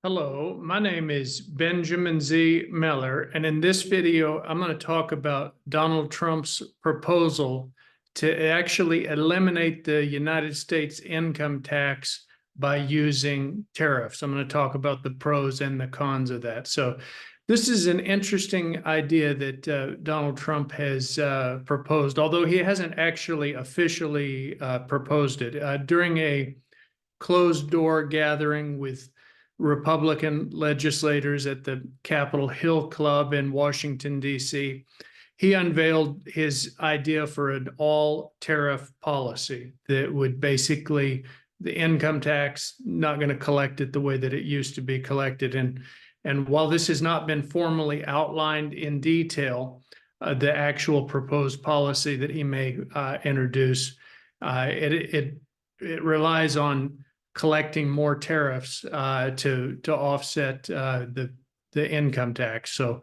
Hello, my name is Benjamin Z. Miller, and in this video, I'm going to talk about Donald Trump's proposal to actually eliminate the United States income tax by using tariffs. I'm going to talk about the pros and the cons of that. So this is an interesting idea that Donald Trump has proposed, although he hasn't actually officially proposed it. During a closed door gathering with Republican legislators at the Capitol Hill Club in Washington, D.C., he unveiled his idea for an all tariff policy that would basically the income tax not going to collect it the way that it used to be collected. And while this has not been formally outlined in detail, the actual proposed policy that he may introduce, it relies on collecting more tariffs to offset the income tax. So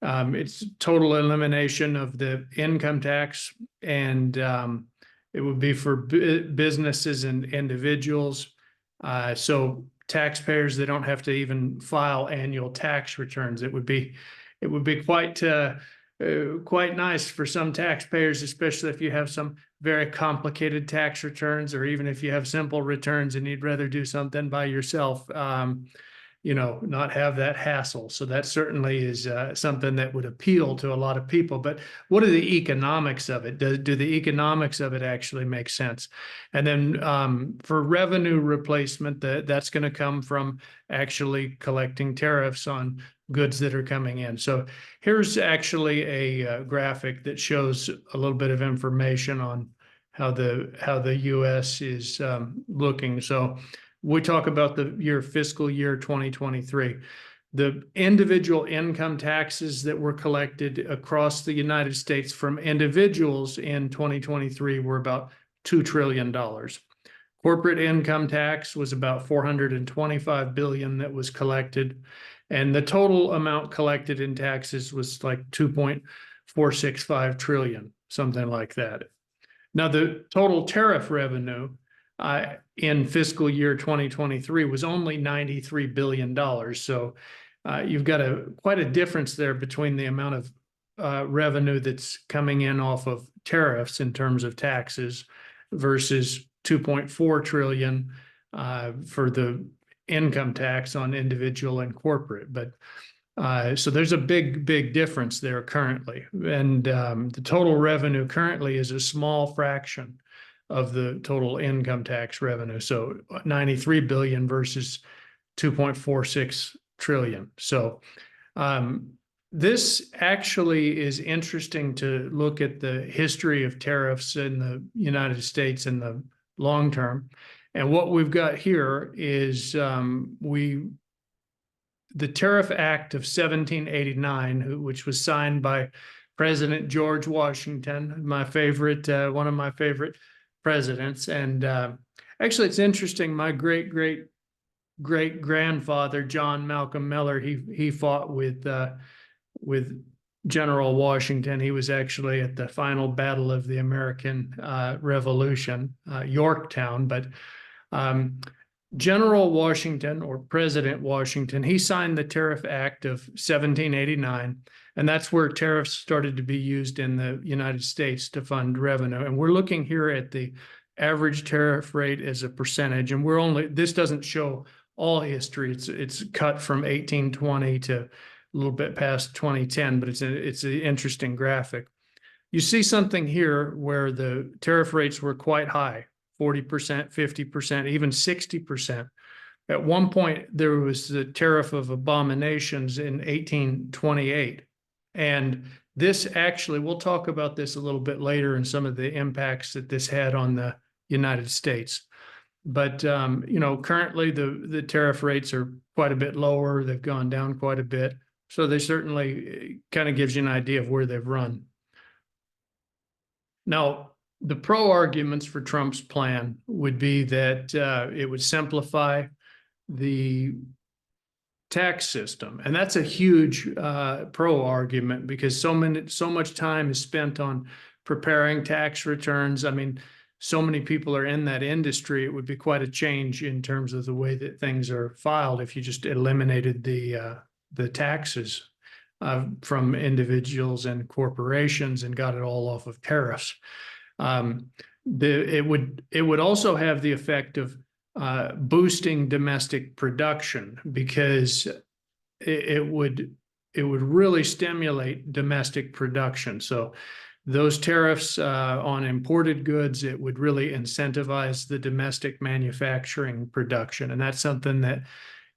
it's total elimination of the income tax, and it would be for businesses and individuals. So taxpayers, they don't have to even file annual tax returns. It would be quite nice for some taxpayers, especially if you have some very complicated tax returns, or even if you have simple returns and you'd rather do something by yourself, not have that hassle. So that certainly is something that would appeal to a lot of people. But what are the economics of it? Do the economics of it actually make sense? And then for revenue replacement, that's going to come from actually collecting tariffs on goods that are coming in. So here's actually a graphic that shows a little bit of information on how the U.S. is looking. So we talk about the fiscal year 2023. The individual income taxes that were collected across the United States from individuals in 2023 were about $2 trillion. Corporate income tax was about $425 billion that was collected. And the total amount collected in taxes was like 2.465 trillion, something like that. Now, the total tariff revenue in fiscal year 2023 was only $93 billion. So you've got quite a difference there between the amount of revenue that's coming in off of tariffs in terms of taxes versus 2.4 trillion for the income tax on individual and corporate. But so there's a big difference there currently. And the total revenue currently is a small fraction of the total income tax revenue. So 93 billion versus 2.46 trillion. So this actually is interesting to look at the history of tariffs in the United States in the long term. And what we've got here is the Tariff Act of 1789, which was signed by President George Washington, one of my favorite presidents. And actually, it's interesting. My great grandfather, John Malcolm Miller, he fought with General Washington. He was actually at the final battle of the American Revolution, Yorktown. But General Washington, or President Washington, he signed the Tariff Act of 1789, and that's where tariffs started to be used in the United States to fund revenue. And we're looking here at the average tariff rate as a percentage, and this doesn't show all history. It's cut from 1820 to a little bit past 2010, but it's an interesting graphic. You see something here where the tariff rates were quite high. 40%, 50%, even 60%. At one point, there was the Tariff of Abominations in 1828. And this actually, we'll talk about this a little bit later and some of the impacts that this had on the United States. But, currently the tariff rates are quite a bit lower. They've gone down quite a bit. So they certainly kind of gives you an idea of where they've run. Now, the pro arguments for Trump's plan would be that it would simplify the tax system. And that's a huge pro argument, because so much time is spent on preparing tax returns. I mean, so many people are in that industry, it would be quite a change in terms of the way that things are filed if you just eliminated the taxes from individuals and corporations and got it all off of tariffs. It would also have the effect of boosting domestic production, because it would really stimulate domestic production. So those tariffs on imported goods, it would really incentivize the domestic manufacturing production. And that's something that,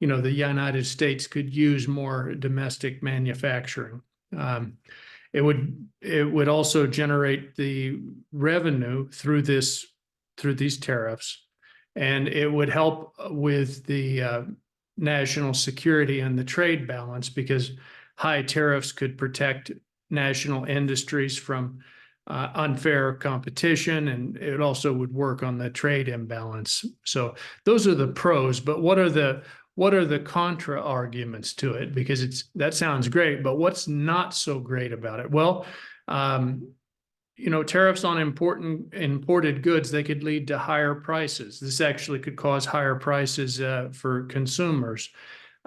you know, the United States could use more domestic manufacturing. It would also generate the revenue through these tariffs, and it would help with the national security and the trade balance, because high tariffs could protect national industries from unfair competition, and it also would work on the trade imbalance. So those are the pros, but what are the contra arguments to it? Because that sounds great, but what's not so great about it? Well, you know, tariffs on imported goods, they could lead to higher prices. This actually could cause higher prices for consumers.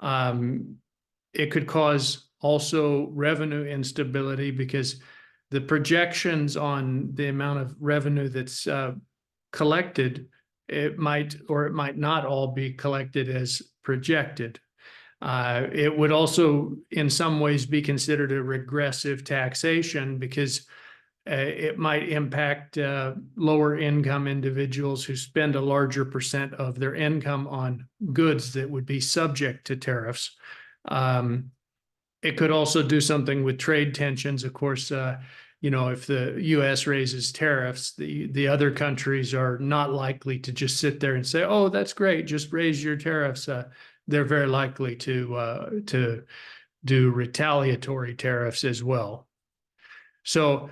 It could cause also revenue instability, because the projections on the amount of revenue that's collected, it might or it might not all be collected as projected. It would also, in some ways, be considered a regressive taxation, because it might impact lower income individuals who spend a larger percent of their income on goods that would be subject to tariffs. It could also do something with trade tensions. Of course, you know, if the U.S. raises tariffs, the other countries are not likely to just sit there and say, "Oh, that's great, just raise your tariffs." They're very likely to do retaliatory tariffs as well. So,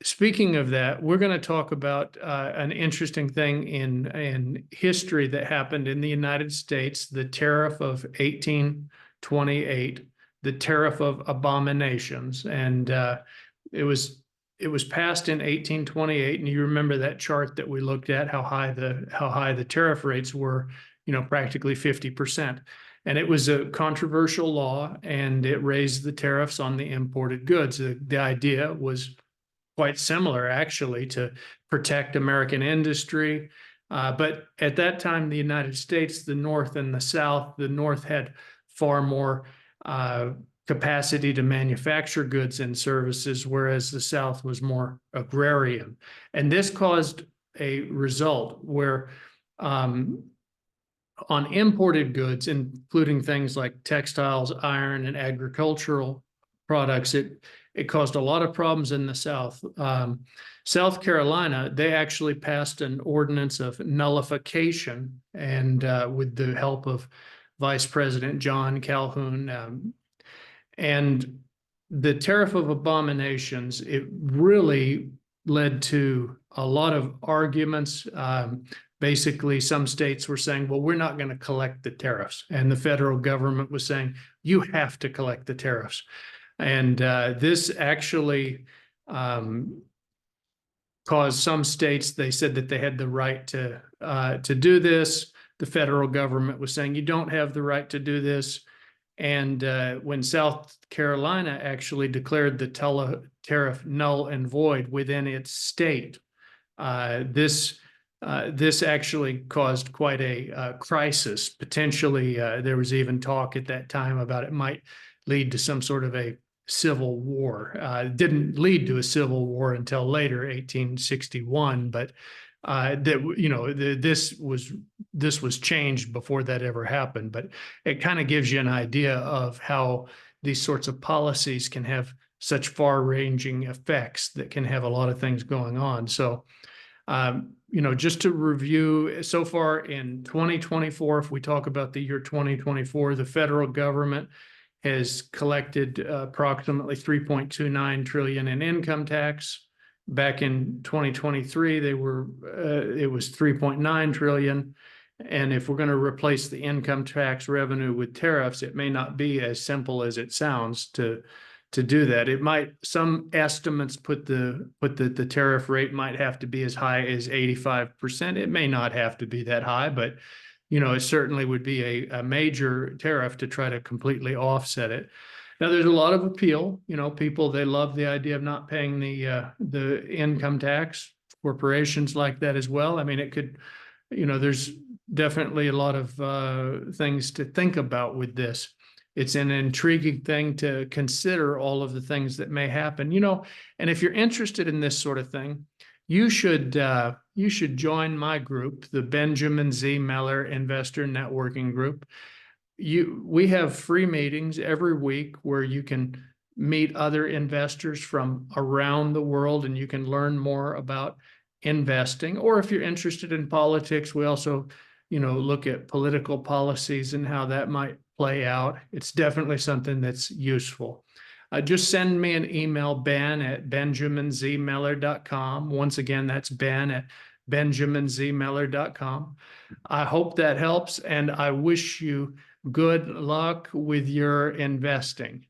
speaking of that, we're going to talk about an interesting thing in history that happened in the United States, the Tariff of 1828, the Tariff of Abominations. And it was passed in 1828. And you remember that chart that we looked at, how high the tariff rates were, you know, practically 50%. And it was a controversial law, and it raised the tariffs on the imported goods. The idea was quite similar, actually, to protect American industry. But at that time, the United States, the North and the South, the North had far more capacity to manufacture goods and services, whereas the South was more agrarian. And this caused a result where on imported goods, including things like textiles, iron, and agricultural products, it caused a lot of problems in the South. South Carolina, they actually passed an ordinance of nullification, and with the help of Vice President John Calhoun. And the Tariff of Abominations, it really led to a lot of arguments. Basically, some states were saying, well, we're not going to collect the tariffs. And the federal government was saying, you have to collect the tariffs. And this actually caused some states, they said that they had the right to do this. The federal government was saying, you don't have the right to do this. And when South Carolina actually declared the tariff null and void within its state, this actually caused quite a crisis. Potentially, there was even talk at that time about it might lead to some sort of a civil war. It didn't lead to a civil war until later, 1861, but that, you know, this was changed before that ever happened. But it kind of gives you an idea of how these sorts of policies can have such far-ranging effects that can have a lot of things going on. So, you know, just to review, so far in 2024, if we talk about the year 2024, the federal government has collected approximately $3.29 trillion in income tax. Back in 2023, it was $3.9 trillion. And if we're going to replace the income tax revenue with tariffs, it may not be as simple as it sounds to do that. It might, some estimates put the tariff rate might have to be as high as 85%. It may not have to be that high, but it certainly would be a major tariff to try to completely offset it. Now, there's a lot of appeal. People, they love the idea of not paying the income tax. Corporations like that as well. I mean, it could, there's definitely a lot of things to think about with this. It's an intriguing thing to consider, all of the things that may happen, and if you're interested in this sort of thing, you should join my group, the BenjaminZMiller Investor Networking Group. We have free meetings every week where you can meet other investors from around the world, and you can learn more about investing. Or if you're interested in politics, we also, look at political policies and how that might play out. It's definitely something that's useful. Just send me an email, ben@benjaminzmiller.com. Once again, that's ben@benjaminzmiller.com. I hope that helps, and I wish you good luck with your investing.